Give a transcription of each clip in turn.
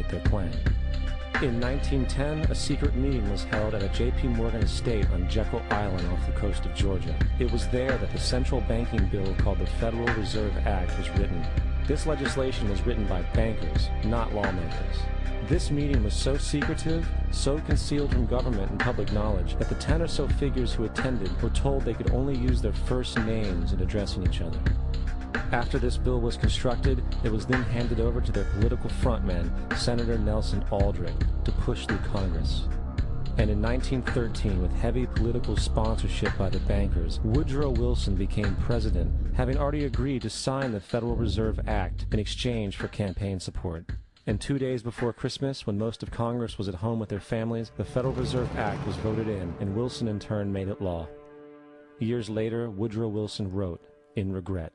their plan. In 1910, a secret meeting was held at a J.P. Morgan estate on Jekyll Island off the coast of Georgia. It was there that the central banking bill called the Federal Reserve Act was written. This legislation was written by bankers, not lawmakers. This meeting was so secretive, so concealed from government and public knowledge, that the 10 or so figures who attended were told they could only use their first names in addressing each other. After this bill was constructed, it was then handed over to their political frontman, Senator Nelson Aldrich, to push through Congress. And in 1913, with heavy political sponsorship by the bankers, Woodrow Wilson became president, having already agreed to sign the Federal Reserve Act in exchange for campaign support. And 2 days before Christmas, when most of Congress was at home with their families, the Federal Reserve Act was voted in, and Wilson in turn made it law. Years later, Woodrow Wilson wrote, in regret,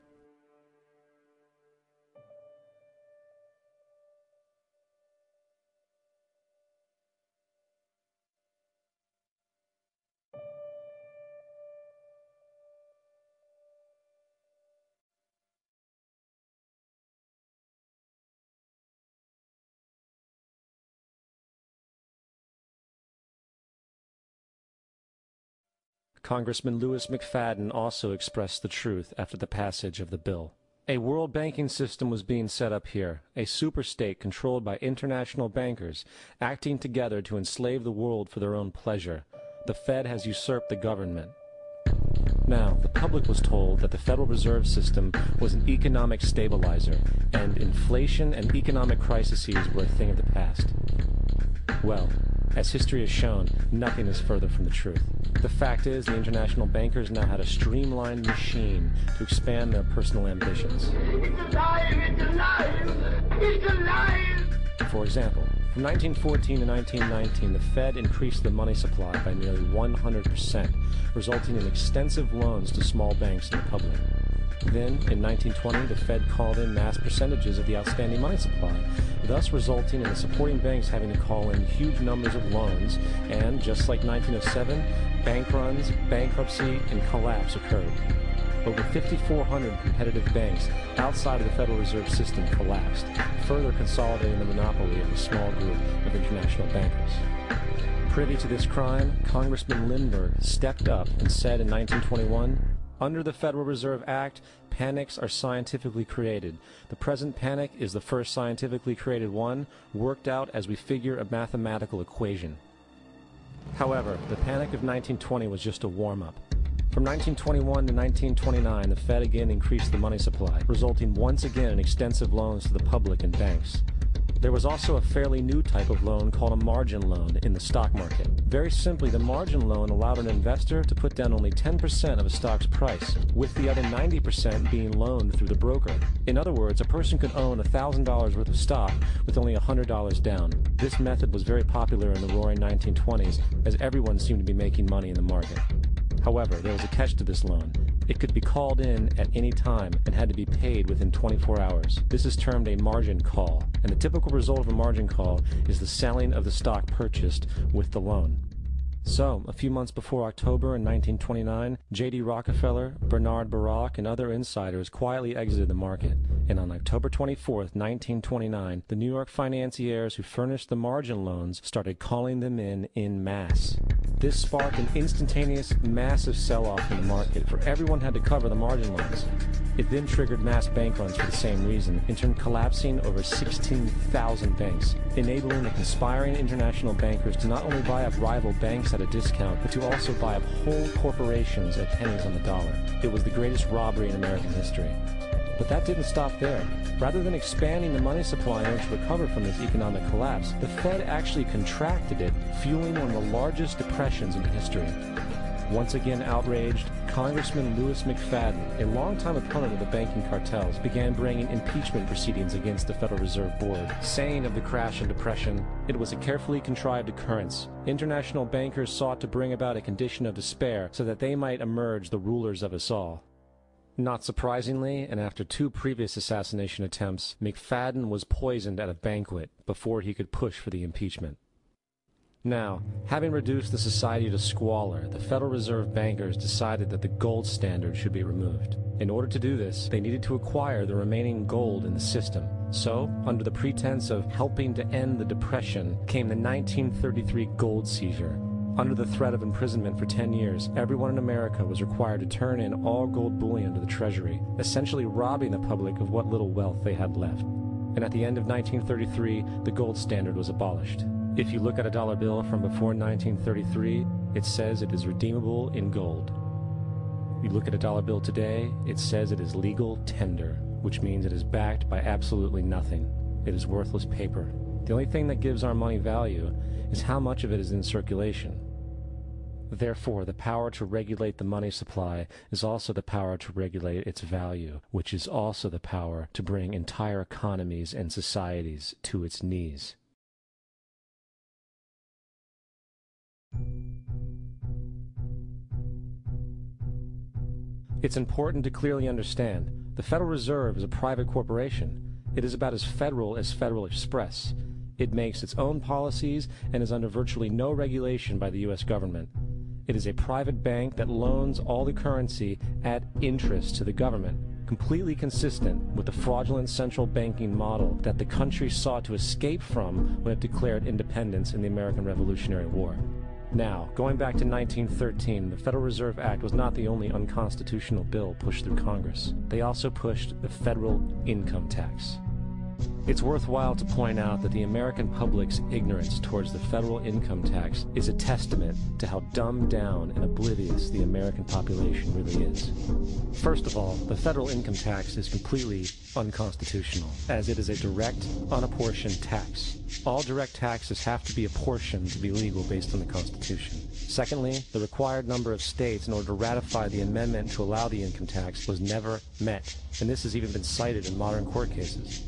Congressman Lewis McFadden also expressed the truth after the passage of the bill. A world banking system was being set up here, a superstate controlled by international bankers, acting together to enslave the world for their own pleasure. The Fed has usurped the government. Now, the public was told that the Federal Reserve System was an economic stabilizer, and inflation and economic crises were a thing of the past. Well, as history has shown, nothing is further from the truth. The fact is, the international bankers now had a streamlined machine to expand their personal ambitions. It's alive! It's alive! It's alive! For example, from 1914 to 1919, the Fed increased the money supply by nearly 100%, resulting in extensive loans to small banks and the public. Then, in 1920, the Fed called in mass percentages of the outstanding money supply, thus resulting in the supporting banks having to call in huge numbers of loans, and, just like 1907, bank runs, bankruptcy, and collapse occurred. Over 5,400 competitive banks outside of the Federal Reserve System collapsed, further consolidating the monopoly of a small group of international bankers. Privy to this crime, Congressman Lindbergh stepped up and said in 1921, "Under the Federal Reserve Act, panics are scientifically created. The present panic is the first scientifically created one, worked out as we figure a mathematical equation." However, the panic of 1920 was just a warm-up. From 1921 to 1929, the Fed again increased the money supply, resulting once again in extensive loans to the public and banks. There was also a fairly new type of loan called a margin loan in the stock market. Very simply, the margin loan allowed an investor to put down only 10% of a stock's price, with the other 90% being loaned through the broker. In other words, a person could own $1,000 worth of stock with only $100 down. This method was very popular in the roaring 1920s, as everyone seemed to be making money in the market. However, there was a catch to this loan. It could be called in at any time and had to be paid within 24 hours. This is termed a margin call, and the typical result of a margin call is the selling of the stock purchased with the loan. So, a few months before October in 1929, J.D. Rockefeller, Bernard Baruch, and other insiders quietly exited the market, and on October 24, 1929, the New York financiers who furnished the margin loans started calling them in masse. This sparked an instantaneous, massive sell-off in the market, for everyone had to cover the margin loans. It then triggered mass bank runs for the same reason, in turn collapsing over 16,000 banks, enabling the conspiring international bankers to not only buy up rival banks at a discount, but to also buy up whole corporations at pennies on the dollar. It was the greatest robbery in American history. But that didn't stop there. Rather than expanding the money supply in order to recover from this economic collapse, the Fed actually contracted it, fueling one of the largest depressions in history. Once again outraged, Congressman Lewis McFadden, a longtime opponent of the banking cartels, began bringing impeachment proceedings against the Federal Reserve Board, saying of the crash and depression, "It was a carefully contrived occurrence. International bankers sought to bring about a condition of despair so that they might emerge the rulers of us all." Not surprisingly, and after 2 previous assassination attempts, McFadden was poisoned at a banquet before he could push for the impeachment. Now, having reduced the society to squalor, the Federal Reserve bankers decided that the gold standard should be removed. In order to do this, they needed to acquire the remaining gold in the system. So, under the pretense of helping to end the Depression, came the 1933 gold seizure. Under the threat of imprisonment for 10 years, everyone in America was required to turn in all gold bullion to the Treasury, essentially robbing the public of what little wealth they had left. And at the end of 1933, the gold standard was abolished. If you look at a dollar bill from before 1933, it says it is redeemable in gold. You look at a dollar bill today, it says it is legal tender, which means it is backed by absolutely nothing. It is worthless paper. The only thing that gives our money value is how much of it is in circulation. Therefore, the power to regulate the money supply is also the power to regulate its value, which is also the power to bring entire economies and societies to its knees. It's important to clearly understand the Federal Reserve is a private corporation. It is about as Federal Express. It makes its own policies and is under virtually no regulation by the U.S. government. It is a private bank that loans all the currency at interest to the government, completely consistent with the fraudulent central banking model that the country sought to escape from when it declared independence in the American Revolutionary War. Now, going back to 1913, the Federal Reserve Act was not the only unconstitutional bill pushed through Congress. They also pushed the federal income tax. It's worthwhile to point out that the American public's ignorance towards the federal income tax is a testament to how dumbed down and oblivious the American population really is. First of all, the federal income tax is completely unconstitutional, as it is a direct, unapportioned tax. All direct taxes have to be apportioned to be legal based on the Constitution. Secondly, the required number of states in order to ratify the amendment to allow the income tax was never met, and this has even been cited in modern court cases.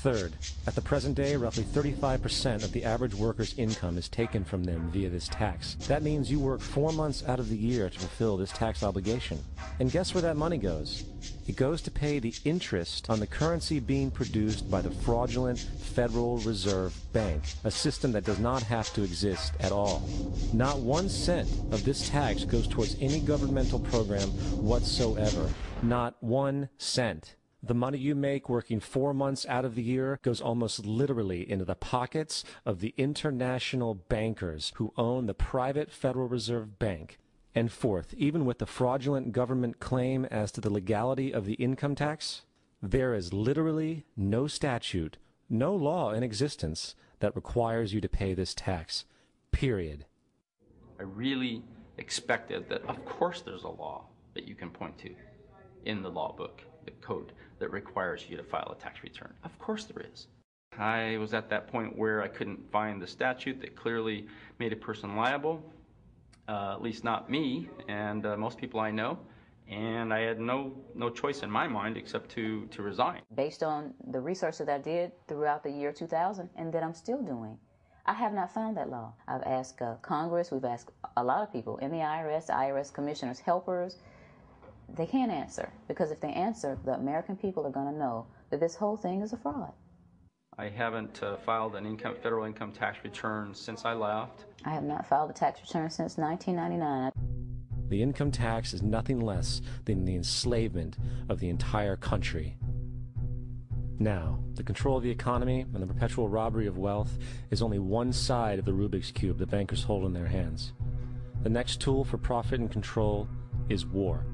Third, at the present day, roughly 35% of the average worker's income is taken from them via this tax. That means you work 4 months out of the year to fulfill this tax obligation. And guess where that money goes? It goes to pay the interest on the currency being produced by the fraudulent Federal Reserve Bank, a system that does not have to exist at all. Not 1 cent of this tax goes towards any governmental program whatsoever. Not 1 cent. The money you make working 4 months out of the year goes almost literally into the pockets of the international bankers who own the private Federal Reserve Bank. And fourth, even with the fraudulent government claim as to the legality of the income tax, there is literally no statute, no law in existence that requires you to pay this tax. Period. I really expected that, of course, there's a law that you can point to in the law book, the code, that requires you to file a tax return. Of course there is. I was at that point where I couldn't find the statute that clearly made a person liable, at least not me and most people I know, and I had no choice in my mind except to resign. Based on the research that I did throughout the year 2000 and that I'm still doing, I have not found that law. I've asked Congress, we've asked a lot of people in the IRS commissioners, helpers. They can't answer, because if they answer, the American people are going to know that this whole thing is a fraud. I haven't filed an federal income tax return since I left. I have not filed a tax return since 1999. The income tax is nothing less than the enslavement of the entire country. Now, the control of the economy and the perpetual robbery of wealth is only one side of the Rubik's Cube the bankers hold in their hands. The next tool for profit and control is war.